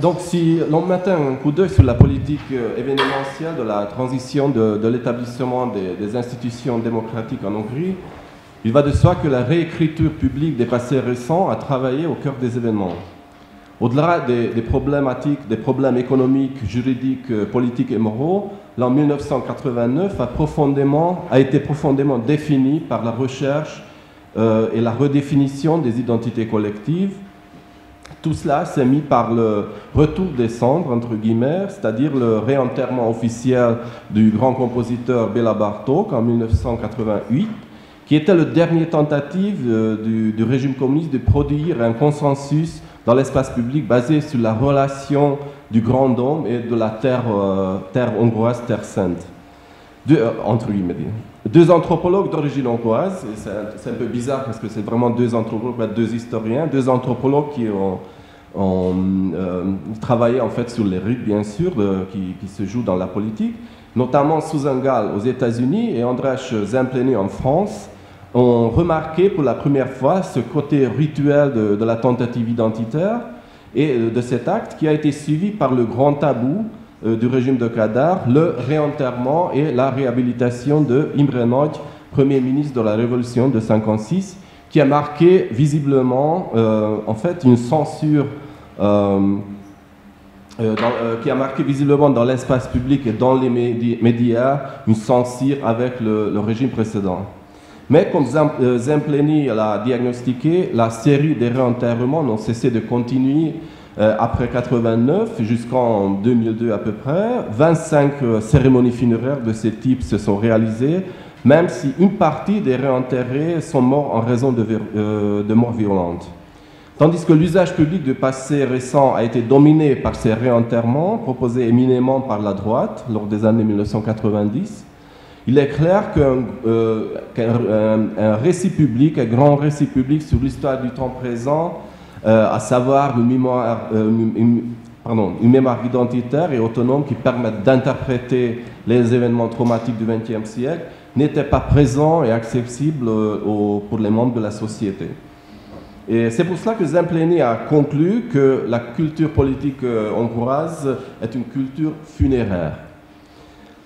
Donc, si l'on met un coup d'œil sur la politique événementielle de la transition de l'établissement des institutions démocratiques en Hongrie, il va de soi que la réécriture publique des passés récents a travaillé au cœur des événements. Au-delà des problématiques, des problèmes économiques, juridiques, politiques et moraux, l'an 1989 a été profondément défini par la recherche et la redéfinition des identités collectives. Tout cela s'est mis par le retour des cendres, entre guillemets, c'est-à-dire le réenterrement officiel du grand compositeur Béla Bartók en 1988, qui était la dernière tentative du régime communiste de produire un consensus dans l'espace public basé sur la relation du grand homme et de la terre hongroise, terre sainte. Entre guillemets. Deux anthropologues d'origine hongroise, c'est un peu bizarre parce que c'est vraiment deux anthropologues, deux historiens, deux anthropologues qui ont travaillé en fait sur les rites, bien sûr, qui se jouent dans la politique, notamment Susan Gall aux États-Unis et András Zempleni en France, ont remarqué pour la première fois ce côté rituel de la tentative identitaire et de cet acte qui a été suivi par le grand tabou du régime de Kadar, le réenterrement et la réhabilitation de Imre Nagy, Premier ministre de la Révolution de 1956, qui a marqué visiblement en fait une censure qui a marqué visiblement dans l'espace public et dans les médias une censure avec le régime précédent. Mais comme Zempleni l'a diagnostiqué, la série des réenterrements n'ont cessé de continuer après 1989 jusqu'en 2002 à peu près. 25 cérémonies funéraires de ce type se sont réalisées, même si une partie des réenterrés sont morts en raison de morts violentes. Tandis que l'usage public du passé récent a été dominé par ces réenterrements proposés éminemment par la droite lors des années 1990, il est clair qu'un récit public, un grand récit public sur l'histoire du temps présent, à savoir une mémoire identitaire et autonome qui permette d'interpréter les événements traumatiques du XXe siècle, n'était pas présent et accessible pour les membres de la société. Et c'est pour cela que Zempleni a conclu que la culture politique hongroise est une culture funéraire.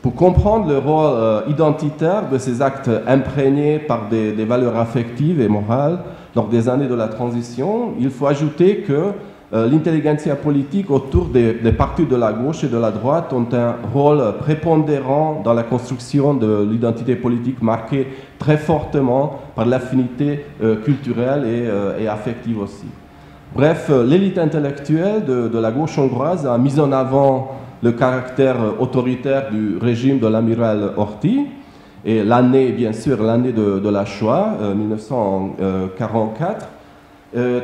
Pour comprendre le rôle identitaire de ces actes imprégnés par des valeurs affectives et morales lors des années de la transition, il faut ajouter que l'intelligentsia politique autour des partis de la gauche et de la droite ont un rôle prépondérant dans la construction de l'identité politique marquée très fortement par l'affinité culturelle et affective aussi. Bref, l'élite intellectuelle de la gauche hongroise a mis en avant le caractère autoritaire du régime de l'amiral Horthy et l'année, bien sûr, l'année de la Shoah, 1944,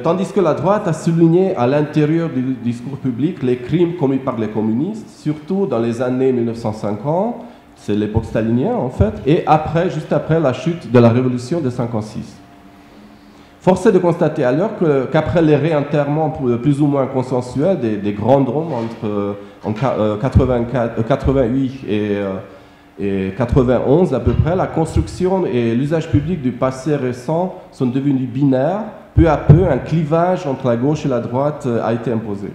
tandis que la droite a souligné à l'intérieur du discours public les crimes commis par les communistes, surtout dans les années 1950, c'est l'époque stalinienne en fait, et juste après la chute de la révolution de 1956. Force est de constater alors qu'après les réenterrements plus ou moins consensuels des grands hommes en 88 et 91 à peu près, la construction et l'usage public du passé récent sont devenus binaires. Peu à peu, un clivage entre la gauche et la droite a été imposé.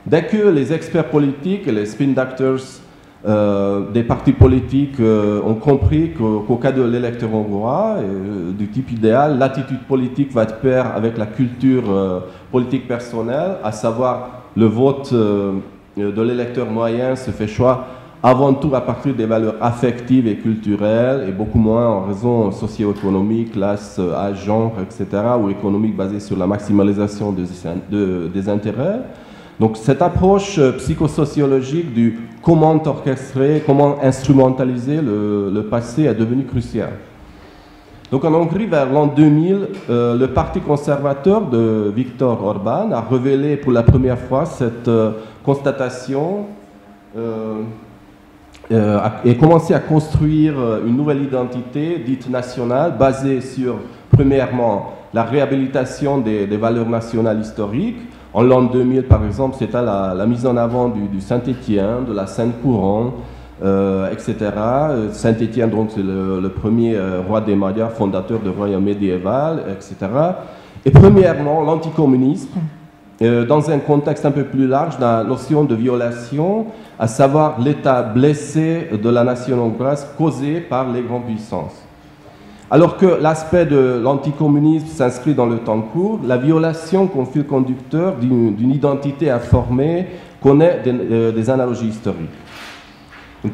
Dès que les experts politiques et les spin doctors des partis politiques ont compris qu'au cas de l'électeur hongrois, du type idéal, l'attitude politique va être paire avec la culture politique personnelle, à savoir le vote de l'électeur moyen se fait choix avant tout à partir des valeurs affectives et culturelles, et beaucoup moins en raison socio-économique, classe, âge, genre, etc., ou économique basée sur la maximalisation des intérêts. Donc cette approche psychosociologique du comment orchestrer, comment instrumentaliser le passé est devenue cruciale. Donc en Hongrie, vers l'an 2000, le parti conservateur de Viktor Orbán a révélé pour la première fois cette constatation et commencé à construire une nouvelle identité dite nationale basée sur, premièrement, la réhabilitation des valeurs nationales historiques. En l'an 2000, par exemple, c'était la mise en avant du Saint-Étienne, de la Sainte-Couronne, etc. Saint-Étienne, donc, c'est le premier roi des Magyars, fondateur du royaume médiéval, etc. Et premièrement, l'anticommunisme, dans un contexte un peu plus large, la notion de violation, à savoir l'état blessé de la nation hongroise causé par les grandes puissances. Alors que l'aspect de l'anticommunisme s'inscrit dans le temps court, la violation comme fil conducteur d'une identité à former connaît des analogies historiques.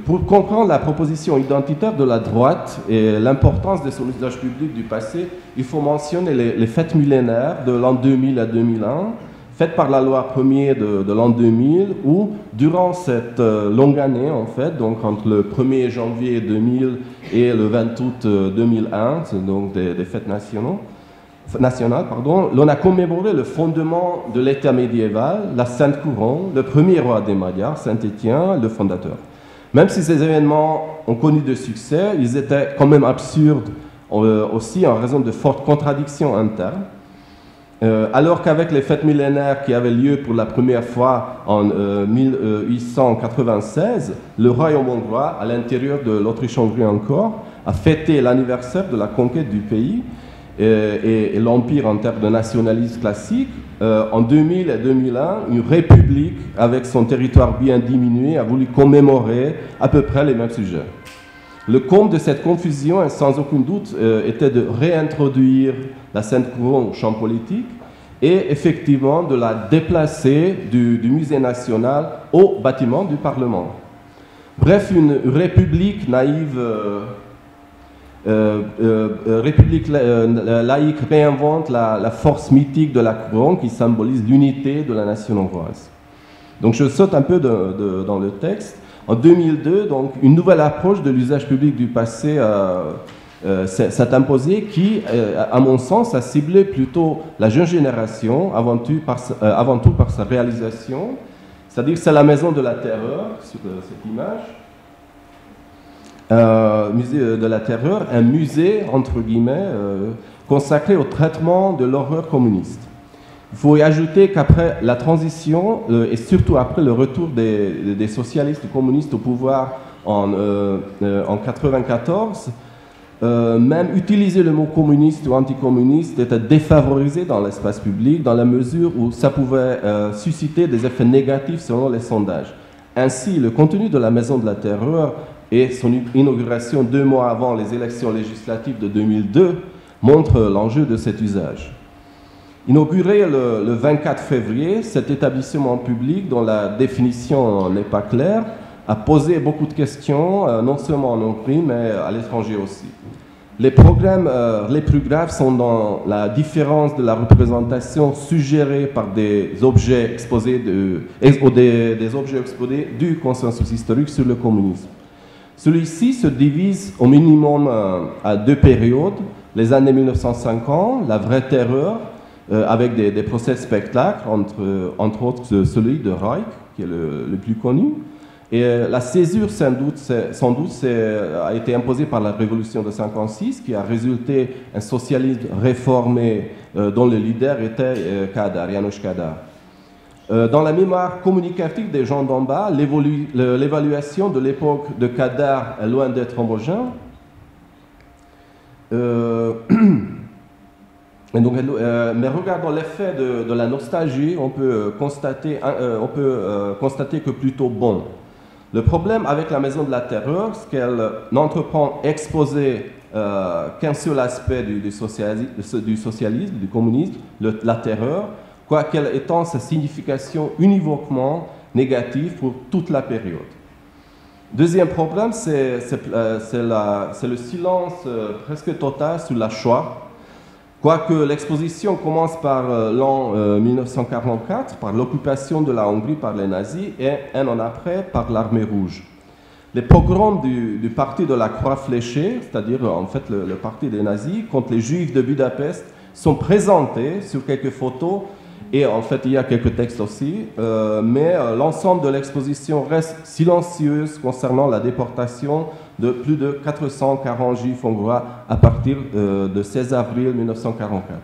Pour comprendre la proposition identitaire de la droite et l'importance de son usage public du passé, il faut mentionner les fêtes millénaires de l'an 2000 à 2001, faites par la loi première de l'an 2000, où durant cette longue année, en fait, donc entre le 1er janvier 2000 et le 20 août 2001, c'est donc des fêtes nationales, l'on a commémoré le fondement de l'État médiéval, la Sainte Couronne, le premier roi des Magyars, Saint-Étienne, le fondateur. Même si ces événements ont connu de succès, ils étaient quand même absurdes aussi en raison de fortes contradictions internes. Alors qu'avec les fêtes millénaires qui avaient lieu pour la première fois en 1896, le royaume hongrois, à l'intérieur de l'Autriche-Hongrie encore, a fêté l'anniversaire de la conquête du pays et l'Empire en termes de nationalisme classique. En 2000 et 2001, une république avec son territoire bien diminué a voulu commémorer à peu près les mêmes sujets. Le comble de cette confusion, sans aucun doute, était de réintroduire la Sainte Couronne au champ politique et effectivement de la déplacer du musée national au bâtiment du Parlement. Bref, une république naïve, laïque réinvente la force mythique de la couronne qui symbolise l'unité de la nation hongroise. Donc je saute un peu dans le texte. En 2002, donc, une nouvelle approche de l'usage public du passé s'est imposée qui, à mon sens, a ciblé plutôt la jeune génération, avant tout par sa réalisation. C'est-à-dire que c'est la Maison de la Terreur, sur cette image. Musée de la Terreur, un musée, entre guillemets, consacré au traitement de l'horreur communiste. Il faut y ajouter qu'après la transition, et surtout après le retour des socialistes et communistes au pouvoir en 1994, même utiliser le mot communiste ou anticommuniste était défavorisé dans l'espace public, dans la mesure où ça pouvait susciter des effets négatifs selon les sondages. Ainsi, le contenu de la Maison de la Terreur et son inauguration 2 mois avant les élections législatives de 2002 montre l'enjeu de cet usage. Inauguré le 24 février, cet établissement public, dont la définition n'est pas claire, a posé beaucoup de questions, non seulement en Hongrie, mais à l'étranger aussi. Les problèmes les plus graves sont dans la différence de la représentation suggérée par des objets exposés, des objets exposés du consensus historique sur le communisme. Celui-ci se divise au minimum à 2 périodes, les années 1950, la vraie terreur, avec des procès spectacles, entre autres celui de Reich, qui est le plus connu. Et la césure, sans doute, a été imposée par la révolution de 1956, qui a résulté un socialisme réformé dont le leader était Janos Kadar. Dans la mémoire communicative des gens d'en bas, l'évaluation de l'époque de Kadar est loin d'être homogène. Mais regardant l'effet de la nostalgie, on peut constater que plutôt bon. Le problème avec la Maison de la Terreur, c'est qu'elle n'entreprend exposer qu'un seul aspect du socialisme, du communisme, la terreur, quoiqu'elle étend sa signification univoquement négative pour toute la période. Deuxième problème, c'est le silence presque total sur la Shoah. Quoique l'exposition commence par l'an 1944, par l'occupation de la Hongrie par les nazis, et un an après par l'armée rouge. Les pogroms du parti de la Croix fléchée, c'est-à-dire en fait le parti des nazis, contre les juifs de Budapest, sont présentés sur quelques photos, et en fait il y a quelques textes aussi, mais l'ensemble de l'exposition reste silencieuse concernant la déportation de plus de 440 juifs hongrois à partir de 16 avril 1944.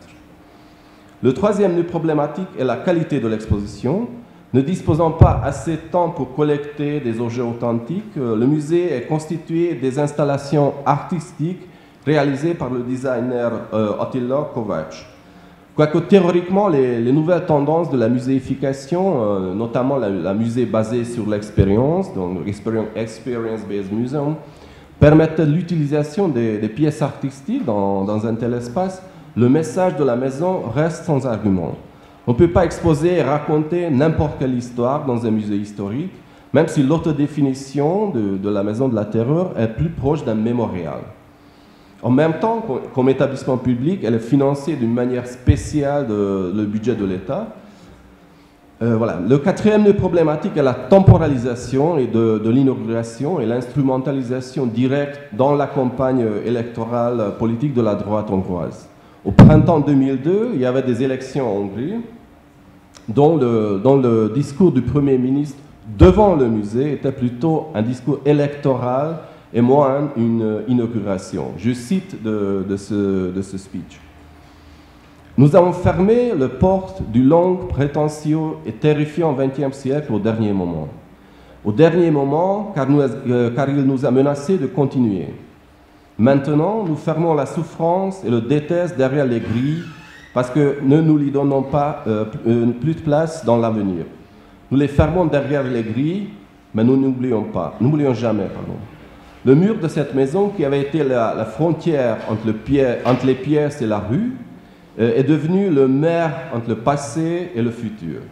Le troisième problématique est la qualité de l'exposition. Ne disposant pas assez de temps pour collecter des objets authentiques, le musée est constitué des installations artistiques réalisées par le designer Attila Kovács. Quoique théoriquement, les nouvelles tendances de la muséification, notamment la musée basée sur l'expérience, donc Experience-Based Museum, permettent l'utilisation des pièces artistiques dans un tel espace, le message de la maison reste sans argument. On ne peut pas exposer et raconter n'importe quelle histoire dans un musée historique, même si l'autodéfinition de la Maison de la Terreur est plus proche d'un mémorial. En même temps, comme établissement public, elle est financée d'une manière spéciale le budget de l'État. Voilà. Le quatrième nœud problématique est la temporalisation et de l'inauguration et l'instrumentalisation directe dans la campagne électorale politique de la droite hongroise. Au printemps 2002, il y avait des élections en Hongrie, dont le discours du Premier ministre devant le musée était plutôt un discours électoral et moins une inauguration. Je cite de ce speech. Nous avons fermé les portes du long, prétentieux et terrifiant XXe siècle au dernier moment. Au dernier moment, car il nous a menacé de continuer. Maintenant, nous fermons la souffrance et le déteste derrière les grilles parce que ne nous lui donnons pas plus de place dans l'avenir. Nous les fermons derrière les grilles, mais nous n'oublions jamais. Pardon. Le mur de cette maison, qui avait été la frontière entre les pièces et la rue, est devenu le maire entre le passé et le futur.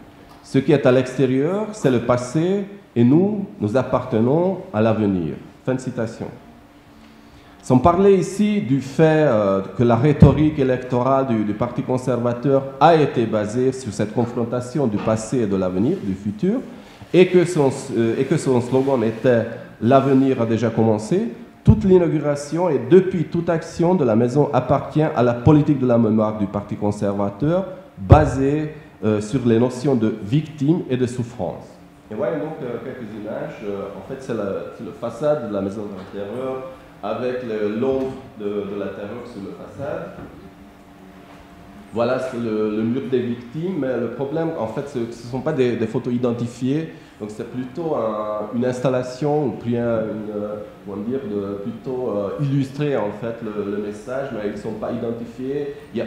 Ce qui est à l'extérieur, c'est le passé, et nous appartenons à l'avenir. Fin de citation. Sans parler ici du fait que la rhétorique électorale du Parti conservateur a été basée sur cette confrontation du passé et de l'avenir, du futur, et que son slogan était « L'avenir a déjà commencé », toute l'inauguration et depuis toute action de la maison appartient à la politique de la mémoire du Parti conservateur, basée sur les notions de victime et de souffrance. Et voyons donc quelques images. En fait, c'est la façade de la maison de la terreur, avec l'ombre de la terreur sur la façade. Voilà, c'est le mur des victimes, mais le problème, en fait, ce ne sont pas des photos identifiées, donc c'est plutôt une installation, ou bien plutôt illustrer en fait le message, mais ils ne sont pas identifiés. Il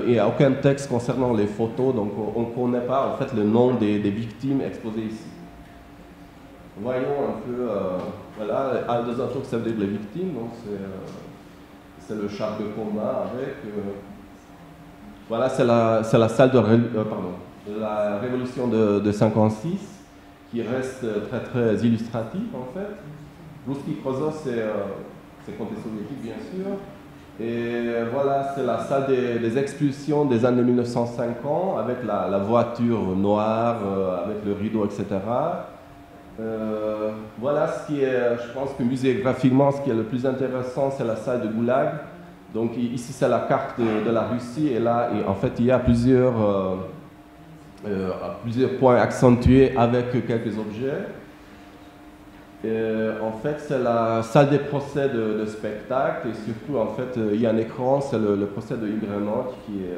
n'y a aucun texte concernant les photos, donc on ne connaît pas en fait le nom des victimes exposées ici. Voyons un peu, voilà, Aldous Huxley, ça veut dire les victimes, donc c'est le char de combat avec. Voilà, c'est la salle de la révolution de 56, qui reste très très illustrative en fait. Ruski Krozo, c'est côté soviétique bien sûr. Et voilà, c'est la salle des expulsions des années 1950, avec la voiture noire, avec le rideau, etc. Voilà ce qui est, je pense que muséographiquement, ce qui est le plus intéressant, c'est la salle de Goulag. Donc ici, c'est la carte de la Russie, et là, en fait, il y a plusieurs points accentués avec quelques objets. En fait, c'est la salle des procès de spectacle, et surtout, en fait, il y a un écran, c'est le procès de Igrenot qui est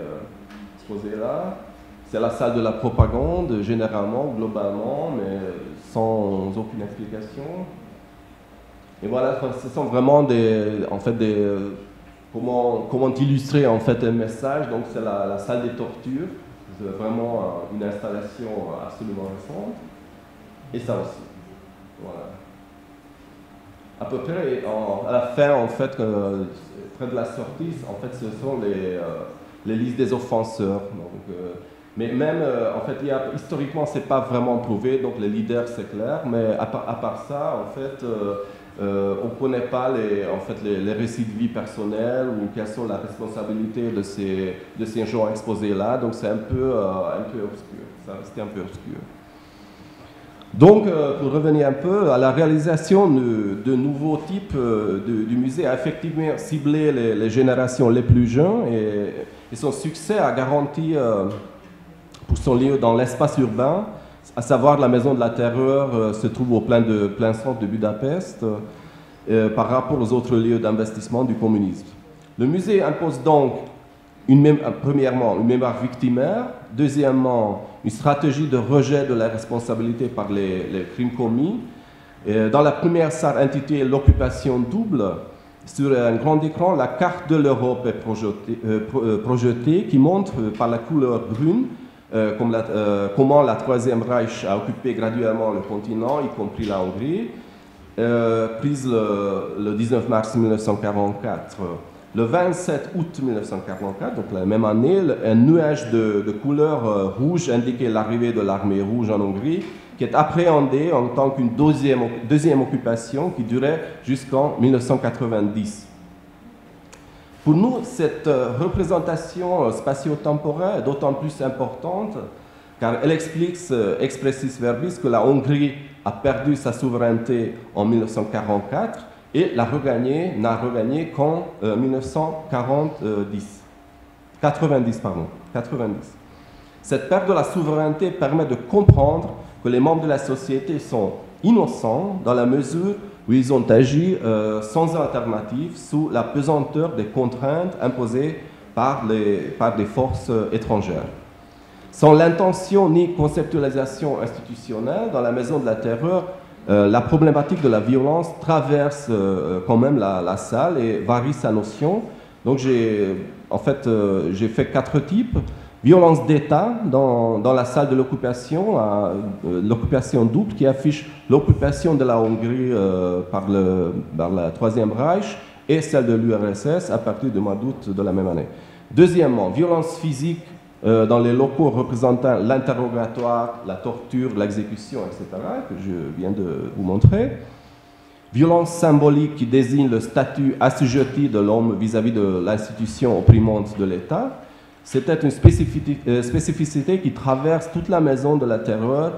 exposé là. C'est la salle de la propagande, généralement, globalement, mais sans aucune explication. Et voilà, ce sont vraiment comment illustrer en fait un message. Donc c'est la salle des tortures, c'est vraiment une installation absolument récente. Et ça aussi. Voilà. À peu près, à la fin, en fait, près de la sortie, en fait, ce sont les listes des offenseurs. Donc, mais même, en fait, historiquement, c'est pas vraiment prouvé, donc les leaders, c'est clair, mais à part ça, en fait, on ne connaît pas les récits de vie personnels ou quelles sont la responsabilité de ces gens exposés là, donc c'est un peu obscur, ça restait un peu obscur. Donc, pour revenir un peu à la réalisation de nouveaux types du musée, a effectivement ciblé les générations les plus jeunes, et son succès a garanti pour son lieu dans l'espace urbain, à savoir la Maison de la Terreur se trouve au plein centre de Budapest par rapport aux autres lieux d'investissement du communisme. Le musée impose donc premièrement une mémoire victimaire, deuxièmement une stratégie de rejet de la responsabilité par les crimes commis. Dans la première salle intitulée « L'occupation double », sur un grand écran, la carte de l'Europe est projetée, qui montre par la couleur brune comment la Troisième Reich a occupé graduellement le continent, y compris la Hongrie. Prise le 19 mars 1944. Le 27 août 1944, donc la même année, un nuage de couleur rouge indiquait l'arrivée de l'armée rouge en Hongrie, qui est appréhendée en tant qu'une deuxième occupation qui durait jusqu'en 1990. Pour nous, cette représentation spatio-temporelle est d'autant plus importante car elle explique expressis verbis que la Hongrie a perdu sa souveraineté en 1944 et n'a regagné qu'en 1990. Cette perte de la souveraineté permet de comprendre que les membres de la société sont innocents dans la mesure où ils ont agi sans alternative sous la pesanteur des contraintes imposées par des forces étrangères. Sans l'intention ni conceptualisation institutionnelle, dans la Maison de la Terreur, la problématique de la violence traverse quand même la salle et varie sa notion. Donc j'ai fait 4 types. Violence d'État dans la salle de l'occupation, l'occupation double qui affiche l'occupation de la Hongrie par la Troisième Reich et celle de l'URSS à partir du mois d'août de la même année. Deuxièmement, violence physique dans les locaux représentant l'interrogatoire, la torture, l'exécution, etc., que je viens de vous montrer. Violence symbolique qui désigne le statut assujetti de l'homme vis-à-vis de l'institution opprimante de l'État. C'était une spécificité qui traverse toute la Maison de la Terreur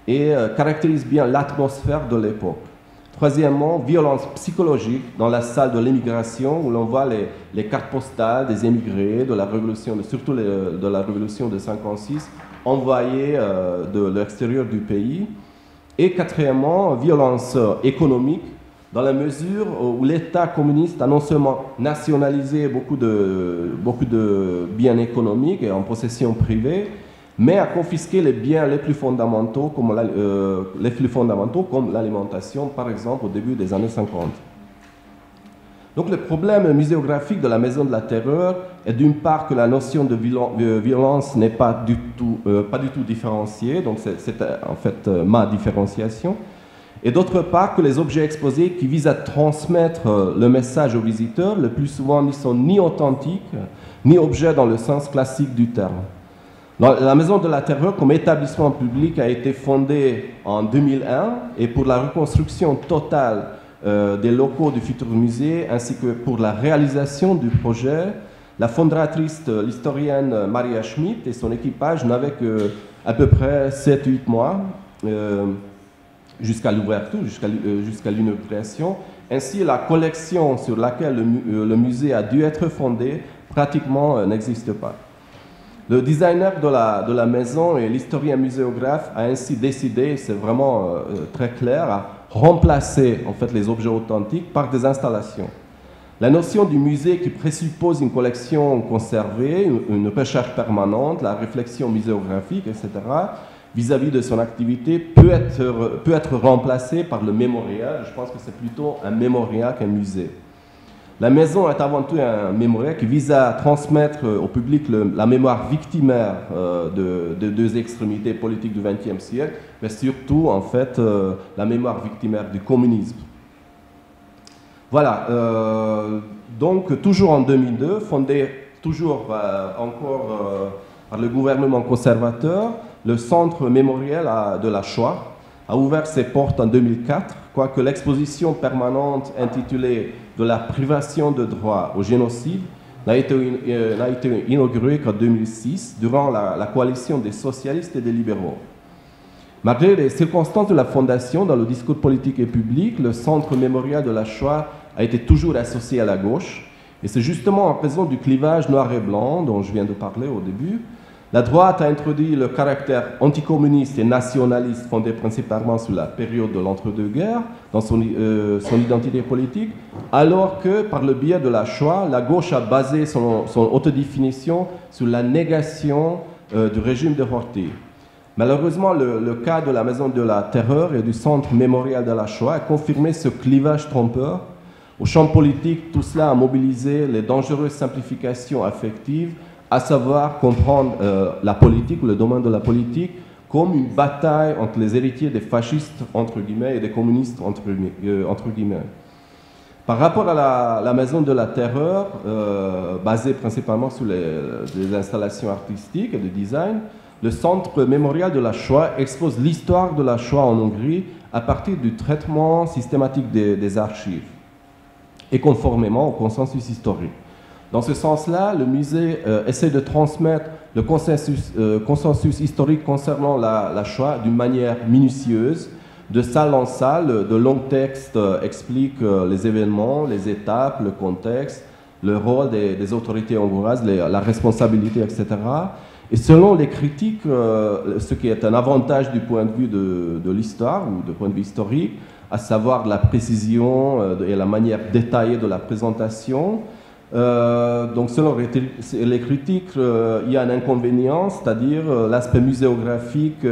et caractérise bien l'atmosphère de l'époque. Troisièmement, violence psychologique dans la salle de l'émigration où l'on voit les cartes postales des émigrés de la Révolution, surtout de la Révolution de 1956, envoyées de l'extérieur du pays. Et quatrièmement, violence économique dans la mesure où l'État communiste a non seulement nationalisé beaucoup de biens économiques et en possession privée, mais a confisqué les biens les plus fondamentaux comme l'alimentation, par exemple, au début des années 50. Donc le problème muséographique de la Maison de la Terreur est d'une part que la notion de violence n'est pas du tout différenciée, donc c'est en fait ma différenciation, et d'autre part que les objets exposés qui visent à transmettre le message aux visiteurs, le plus souvent ne sont ni authentiques, ni objets dans le sens classique du terme. La Maison de la Terreur, comme établissement public, a été fondée en 2001 et pour la reconstruction totale des locaux du futur musée ainsi que pour la réalisation du projet, la fondatrice, l'historienne Maria Schmidt et son équipage n'avaient qu'à peu près 7-8 mois jusqu'à l'ouverture, jusqu'à l'inauguration. Ainsi, la collection sur laquelle le musée a dû être fondé pratiquement n'existe pas. Le designer de la maison et l'historien muséographe a ainsi décidé, c'est vraiment très clair, à remplacer en fait les objets authentiques par des installations. La notion du musée qui présuppose une collection conservée, une recherche permanente, la réflexion muséographique, etc., vis-à-vis de son activité peut être remplacée par le mémorial. Je pense que c'est plutôt un mémorial qu'un musée. La maison est avant tout un mémorial qui vise à transmettre au public la mémoire victimaire de deux extrémités politiques du XXe siècle, mais surtout en fait la mémoire victimaire du communisme. Voilà, donc toujours en 2002, fondé toujours encore par le gouvernement conservateur, le Centre mémorial de la Shoah a ouvert ses portes en 2004, quoique l'exposition permanente intitulée « De la privation de droit au génocide » n'a été inaugurée qu'en 2006, durant la coalition des socialistes et des libéraux. Malgré les circonstances de la fondation, dans le discours politique et public, le Centre mémorial de la Shoah a été toujours associé à la gauche, et c'est justement en raison du clivage noir et blanc dont je viens de parler au début. La droite a introduit le caractère anticommuniste et nationaliste fondé principalement sur la période de l'entre-deux-guerres dans son identité politique, alors que par le biais de la Shoah, la gauche a basé son autodéfinition sur la négation du régime de Horthy. Malheureusement, le cas de la Maison de la Terreur et du Centre mémorial de la Shoah a confirmé ce clivage trompeur Au champ politique, tout cela a mobilisé les dangereuses simplifications affectives, à savoir comprendre la politique, ou le domaine de la politique, comme une bataille entre les héritiers des fascistes, entre guillemets, et des communistes, entre guillemets. Par rapport à la Maison de la Terreur, basée principalement sur les installations artistiques et de design, le Centre mémorial de la Shoah expose l'histoire de la Shoah en Hongrie à partir du traitement systématique des archives et conformément au consensus historique. Dans ce sens-là, le musée essaie de transmettre le consensus historique concernant la Shoah d'une manière minutieuse. De salle en salle, de longs textes expliquent les événements, les étapes, le contexte, le rôle des autorités hongroises, la responsabilité, etc. Et selon les critiques, ce qui est un avantage du point de vue de l'histoire ou du point de vue historique, à savoir la précision et la manière détaillée de la présentation. Donc selon les critiques, il y a un inconvénient, c'est-à-dire l'aspect muséographique,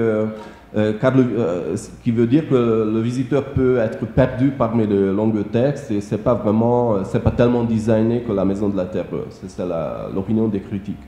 qui veut dire que le visiteur peut être perdu parmi les longs textes et c'est pas tellement designé que la Maison de la Terreur. C'est l'opinion des critiques.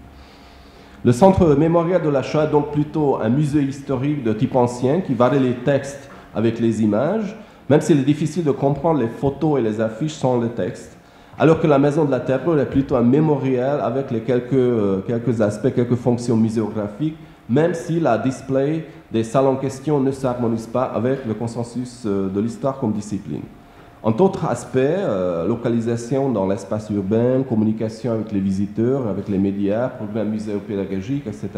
Le Centre mémorial de la Shoah est donc plutôt un musée historique de type ancien qui varie les textes avec les images, même s'il est difficile de comprendre les photos et les affiches sans le texte. Alors que la Maison de la Terreur est plutôt un mémorial avec quelques aspects, quelques fonctions muséographiques, même si la display des salles en question ne s'harmonise pas avec le consensus de l'histoire comme discipline. En d'autres aspects, localisation dans l'espace urbain, communication avec les visiteurs, avec les médias, programmes muséopédagogiques, etc.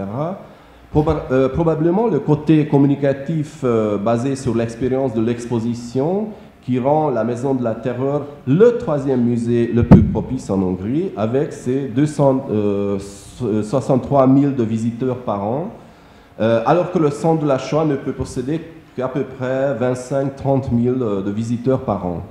Probablement le côté communicatif basé sur l'expérience de l'exposition qui rend la Maison de la Terreur le troisième musée le plus propice en Hongrie, avec ses 263 000 de visiteurs par an, alors que le Centre de la Shoah ne peut posséder qu'à peu près 25-30 000 de visiteurs par an.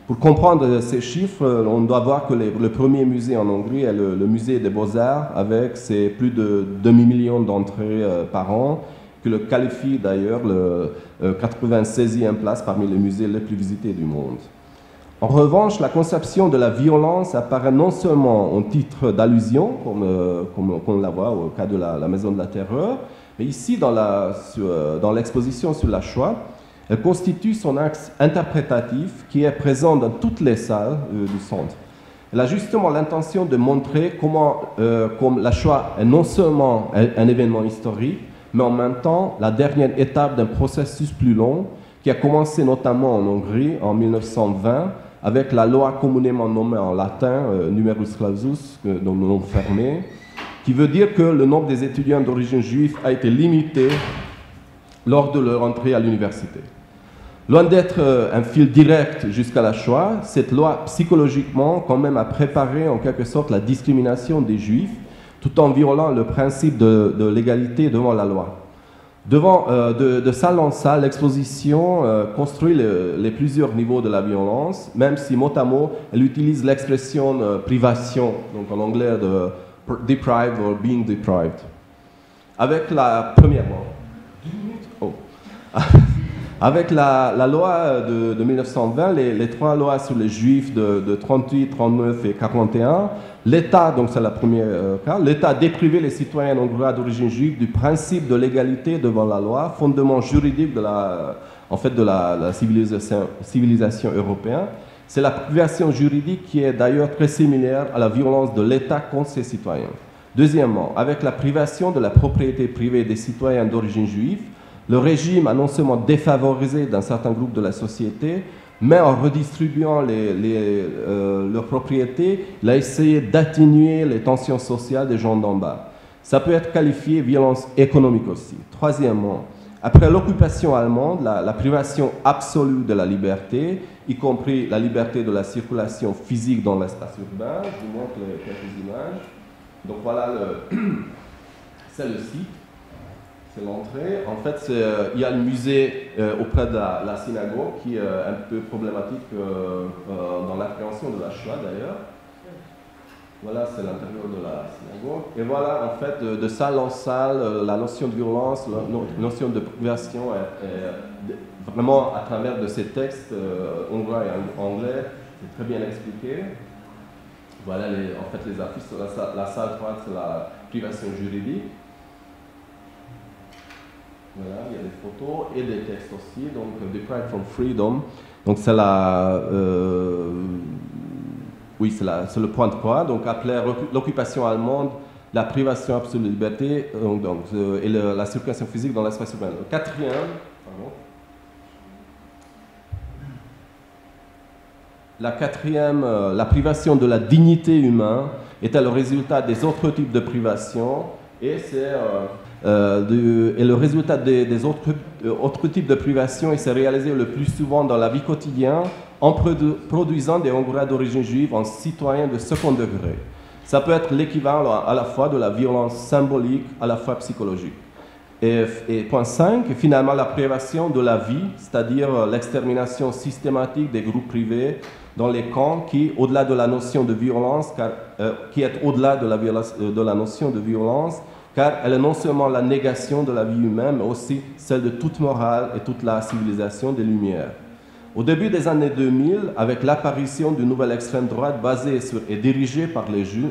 Pour comprendre ces chiffres, on doit voir que le premier musée en Hongrie est le musée des Beaux-Arts, avec ses plus de demi-million d'entrées par an, qui le qualifie d'ailleurs le 96e place parmi les musées les plus visités du monde. En revanche, la conception de la violence apparaît non seulement en titre d'allusion, comme on la voit au cas de la Maison de la Terreur, mais ici, dans l'exposition sur la Shoah, elle constitue son axe interprétatif qui est présent dans toutes les salles du centre. Elle a justement l'intention de montrer comment la Shoah est non seulement un événement historique, mais en même temps la dernière étape d'un processus plus long qui a commencé notamment en Hongrie en 1920 avec la loi communément nommée en latin Numerus Clausus, dont le nom fermé, qui veut dire que le nombre des étudiants d'origine juive a été limité lors de leur entrée à l'université. Loin d'être un fil direct jusqu'à la Shoah, cette loi psychologiquement quand même a préparé en quelque sorte la discrimination des juifs tout en violant le principe de l'égalité devant la loi. De salle en salle, l'exposition construit les plusieurs niveaux de la violence, même si mot à mot, elle utilise l'expression privation, donc en anglais de deprived or being deprived. Avec la premièrement, avec la loi de 1920, les trois lois sur les juifs de 38, 39 et 41, l'État, donc c'est la première cas, l'État déprivait les citoyens hongrois d'origine juive du principe de l'égalité devant la loi, fondement juridique de la civilisation européenne. C'est la privation juridique qui est d'ailleurs très similaire à la violence de l'État contre ses citoyens. Deuxièmement, avec la privation de la propriété privée des citoyens d'origine juive, le régime a non seulement défavorisé d'un certain groupe de la société, mais en redistribuant leurs propriétés, il a essayé d'atténuer les tensions sociales des gens d'en bas. Ça peut être qualifié de violence économique aussi. Troisièmement, après l'occupation allemande, la privation absolue de la liberté, y compris la liberté de la circulation physique dans l'espace urbain. Je vous montre quelques images. Donc voilà, c'est le site. C'est l'entrée. En fait, il y a le musée auprès de la synagogue qui est un peu problématique dans l'appréhension de la Shoah d'ailleurs. Voilà, c'est l'intérieur de la synagogue. Et voilà, en fait, de salle en salle, la notion de violence, la notion de privation est vraiment à travers de ces textes hongrois et anglais, c'est très bien expliqué. Voilà en fait les affiches sur la salle droite, c'est la privation juridique. Voilà, il y a des photos et des textes aussi, donc Deprived from Freedom. Donc c'est oui, c'est le point 3, donc après l'occupation allemande, la privation absolue de liberté et la circulation physique dans l'espace urbain. Le quatrième, la privation de la dignité humaine était le résultat des autres types de privation et le résultat des autres types de privation il s'est réalisé le plus souvent dans la vie quotidienne en produisant des Hongrois d'origine juive en citoyens de second degré. Ça peut être l'équivalent à la fois de la violence symbolique, à la fois psychologique. Et point 5, finalement la privation de la vie, c'est-à-dire l'extermination systématique des groupes privés dans les camps qui, au-delà de la notion de violence, qui est au-delà de la notion de violence, car elle est non seulement la négation de la vie humaine, mais aussi celle de toute morale et toute la civilisation des Lumières. Au début des années 2000, avec l'apparition d'une nouvelle extrême droite basée sur et dirigée par les jeunes,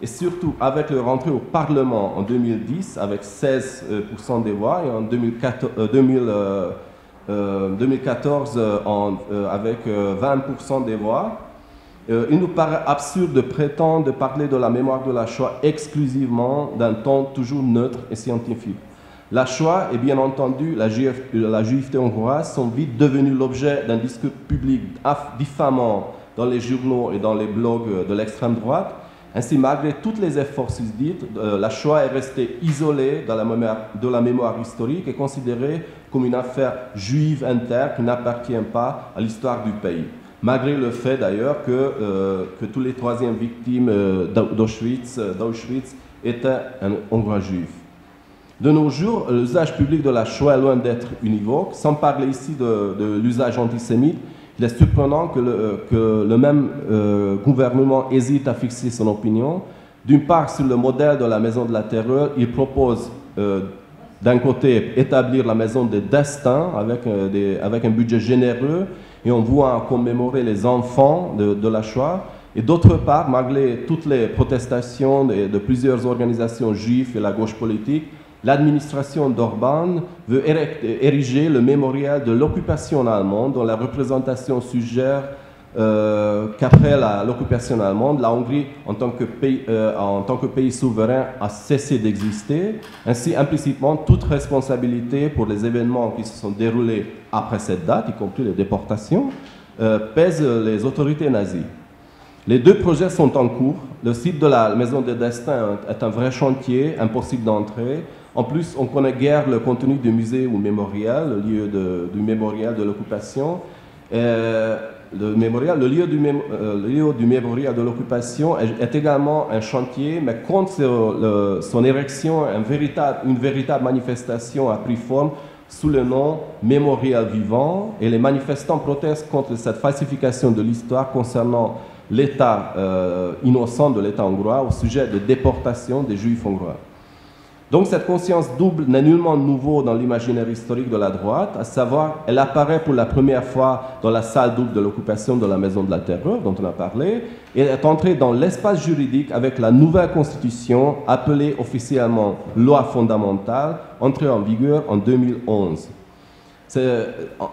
et surtout avec leur entrée au Parlement en 2010 avec 16% des voix et en 2014 avec 20% des voix, il nous paraît absurde de prétendre de parler de la mémoire de la Shoah exclusivement d'un ton toujours neutre et scientifique. La Shoah et bien entendu la juiveté hongroise sont vite devenus l'objet d'un discours public diffamant dans les journaux et dans les blogs de l'extrême droite. Ainsi, malgré tous les efforts susdites, la Shoah est restée isolée de la mémoire historique et considérée comme une affaire juive interne qui n'appartient pas à l'histoire du pays. Malgré le fait d'ailleurs que tous les troisièmes victimes d'Auschwitz étaient un Hongrois juif. De nos jours, l'usage public de la Shoah est loin d'être univoque. Sans parler ici de l'usage antisémite, il est surprenant que le même gouvernement hésite à fixer son opinion. D'une part, sur le modèle de la Maison de la Terreur, il propose d'un côté établir la Maison des Destins avec un budget généreux et en vouant commémorer les enfants de la Shoah. Et d'autre part, malgré toutes les protestations de plusieurs organisations juives et la gauche politique, l'administration d'Orbán veut ériger le mémorial de l'occupation allemande dont la représentation suggère qu'après l'occupation allemande, la Hongrie, en tant que pays souverain, a cessé d'exister. Ainsi, implicitement, toute responsabilité pour les événements qui se sont déroulés après cette date, y compris les déportations, pèse les autorités nazies. Les deux projets sont en cours. Le site de la Maison des Destins est un vrai chantier, impossible d'entrer. En plus, on ne connaît guère le contenu du musée ou mémorial, le lieu du mémorial de l'occupation. Le lieu du mémorial de l'occupation est également un chantier, mais contre son érection, une véritable manifestation a pris forme sous le nom Mémorial vivant, et les manifestants protestent contre cette falsification de l'histoire concernant l'état innocent de l'État hongrois au sujet de déportation des Juifs hongrois. Donc cette conscience double n'est nullement nouveau dans l'imaginaire historique de la droite, à savoir, elle apparaît pour la première fois dans la salle double de l'occupation de la Maison de la Terreur, dont on a parlé, et est entrée dans l'espace juridique avec la nouvelle constitution, appelée officiellement Loi fondamentale, entrée en vigueur en 2011.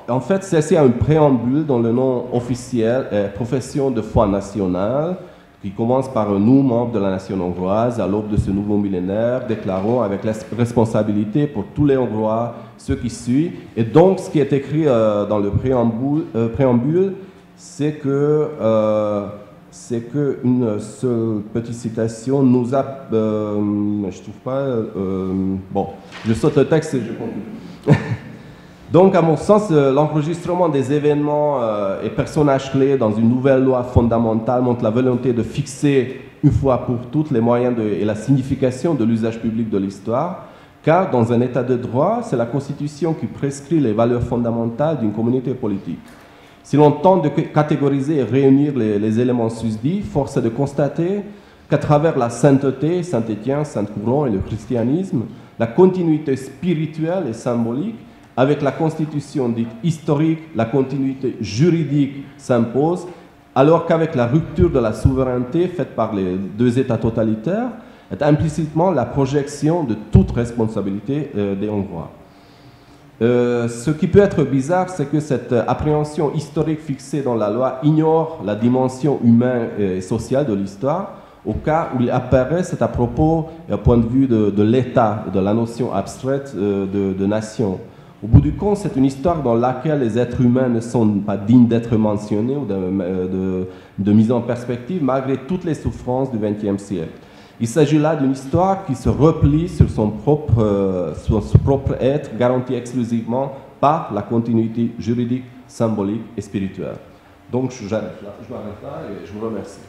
En fait, c'est un préambule dont le nom officiel est Profession de foi nationale, qui commence par nous, membres de la nation hongroise, à l'aube de ce nouveau millénaire, déclarons avec la responsabilité pour tous les Hongrois, ceux qui suivent. Et donc, ce qui est écrit dans le préambule, c'est que une seule petite citation nous a... je trouve pas... bon, je saute le texte et je conclue. Donc, à mon sens, l'enregistrement des événements et personnages clés dans une nouvelle loi fondamentale montre la volonté de fixer une fois pour toutes les moyens et la signification de l'usage public de l'histoire, car dans un état de droit, c'est la Constitution qui prescrit les valeurs fondamentales d'une communauté politique. Si l'on tente de catégoriser et réunir les éléments susdits, force est de constater qu'à travers la sainteté, Saint-Étienne, Saint-Couron et le christianisme, la continuité spirituelle et symbolique, avec la constitution dite historique, la continuité juridique s'impose, alors qu'avec la rupture de la souveraineté faite par les deux États totalitaires, est implicitement la projection de toute responsabilité des Hongrois. Ce qui peut être bizarre, c'est que cette appréhension historique fixée dans la loi ignore la dimension humaine et sociale de l'histoire, au cas où il apparaît, c'est à propos, au point de vue de l'État, de la notion abstraite de nation. Au bout du compte, c'est une histoire dans laquelle les êtres humains ne sont pas dignes d'être mentionnés ou de mise en perspective, malgré toutes les souffrances du XXe siècle. Il s'agit là d'une histoire qui se replie sur son propre être, garanti exclusivement par la continuité juridique, symbolique et spirituelle. Donc, je m'arrête là et je vous remercie.